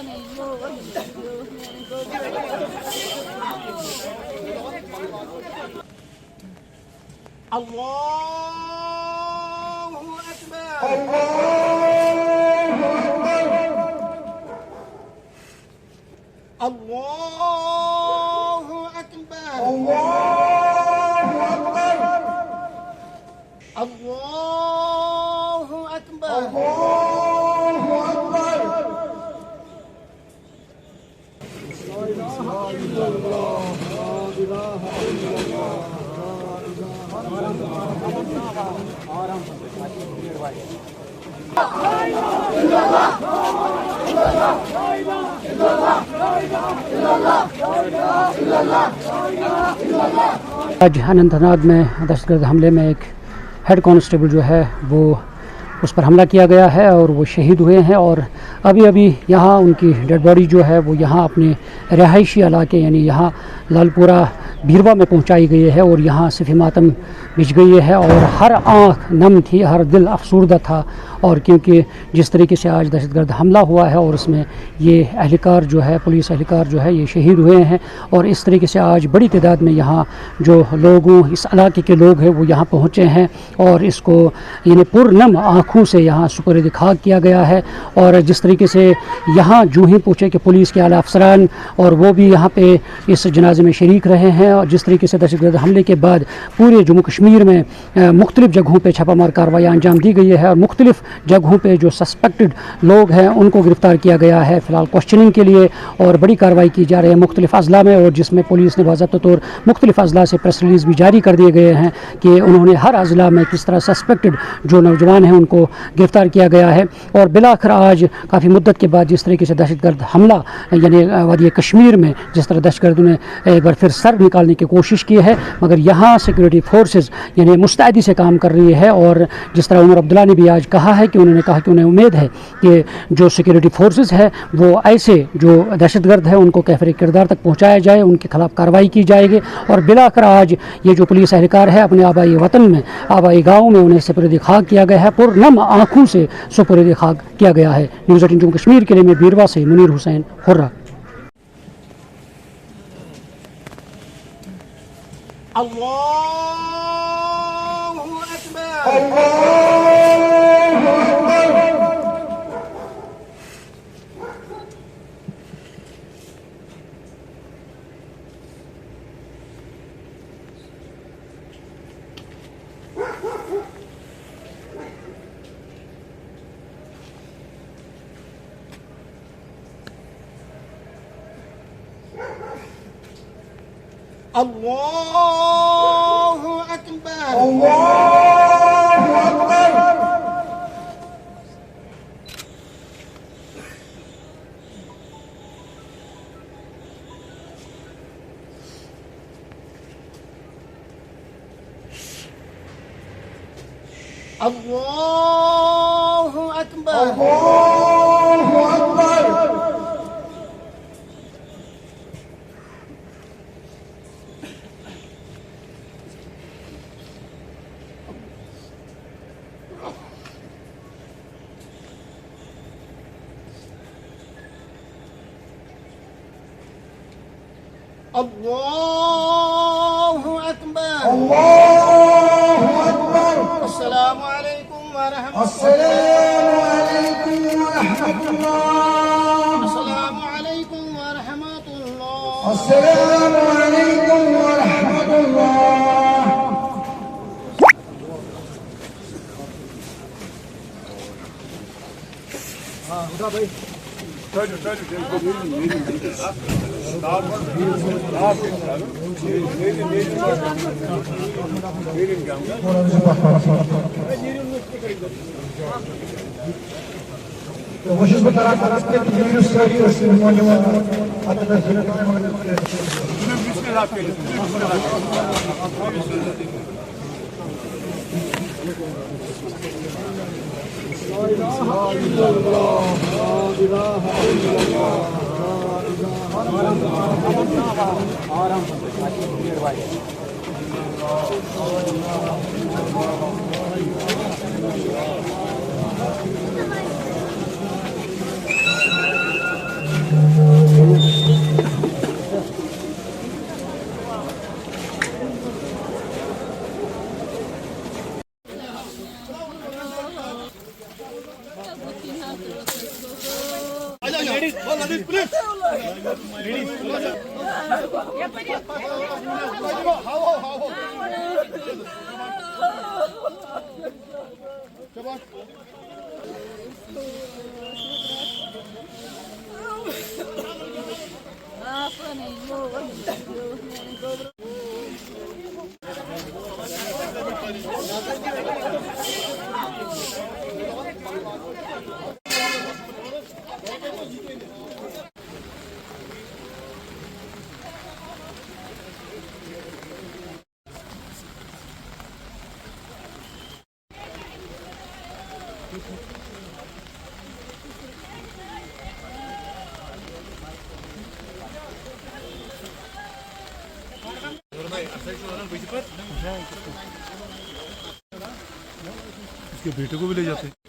अल्लाहु अकबर। अल्लाहु अकबर। अल्लाहु अकबर। आज अनंतनाग में दहशतगर्द हमले में एक हेड कांस्टेबल जो है वो उस पर हमला किया गया है और वो शहीद हुए हैं। और अभी अभी यहाँ उनकी डेड बॉडी जो है वो यहाँ अपने रहायशी इलाके यानी यहाँ लालपुरा बीरवा में पहुँचाई गई है और यहाँ सिफ़ मातम बिछ गई है और हर आँख नम थी, हर दिल अफसुर्दा था। और क्योंकि जिस तरीके से आज दहशतगर्द हमला हुआ है और उसमें ये एहलकार जो है, पुलिस एहलकार जो है ये शहीद हुए हैं और इस तरीके से आज बड़ी तादाद में यहाँ जो लोगों इस इलाके के लोग हैं वो यहाँ पहुँचे हैं और इसको यानी पुरनम आँखों से यहाँ सुपुर्द खाक किया गया है। और जिस तरीके से यहाँ जो ही पूछे कि पुलिस के आला अफसरान और वो भी यहाँ पे इस जनाजे में शरीक रहे हैं और जिस तरीके से दहशतगर्द हमले के बाद पूरे जम्मू कश्मीर में मुख्तलिफ़ जगहों पे छापामार कार्रवाई अंजाम दी गई है और मुख्तलिफ़ जगहों पे जो सस्पेक्टेड लोग हैं उनको गिरफ़्तार किया गया है फ़िलहाल क्वेश्चनिंग के लिए और बड़ी कार्रवाई की जा रही है मुख्तलिफ़ अज़ला में। और जिसमें पुलिस ने बाज़ाब्ता तौर मुख्तलिफ़ अज़ला से प्रेस रिलीज़ भी जारी कर दिए गए हैं कि उन्होंने हर अज़ला में किस तरह सस्पेक्टेड जो नौजवान हैं उनको गिरफ़्तार किया गया है। और बिलाखिर आज काफ़ी मुद्दत के बाद जिस तरीके से दहशतगर्द हमला यानी वादी कश्मीर में जिस तरह दहशतगर्दों ने एक बार फिर सर निकालने की कोशिश की है, मगर यहाँ सिक्योरिटी फोर्सेस यानी मुस्तैदी से काम कर रही है। और जिस तरह उमर अब्दुल्ला ने भी आज कहा है कि उन्होंने कहा कि उन्हें उम्मीद है कि जो सिक्योरिटी फोर्सेस है वो ऐसे जो दहशतगर्द है उनको कैफर किरदार तक पहुँचाया जाए, उनके खिलाफ कार्रवाई की जाएगी। और बिलाकर आज ये जो पुलिस एहलकार है अपने आबाई वतन में, आबाई गाँव में उन्हें सुपुर्द खाक किया गया है, पुरनम आँखों से सुपुर्द खाक किया गया है। न्यूज़ 18 जम्मू कश्मीर के लिए मैं बीरवा से मुनीर हुसैन हुर्रा। अल्लाहु अकबर। अल्लाहु अकबर। अल्लाहु अकबर। अल्लाहु अकबर। अल्लाहु अकबर। अल्लाहु अकबर। अल्लाहु अकबर। अस्सलामु अलैकुम व रहमतुल्लाह। अस्सलामु अलैकुम व रहमतुल्लाह। अस्सलामु अलैकुम व रहमतुल्लाह। हाँ उठा भाई। Muchos veteranos que tienen los servicios de monumentos a través de la उसके बेटे को भी ले जाते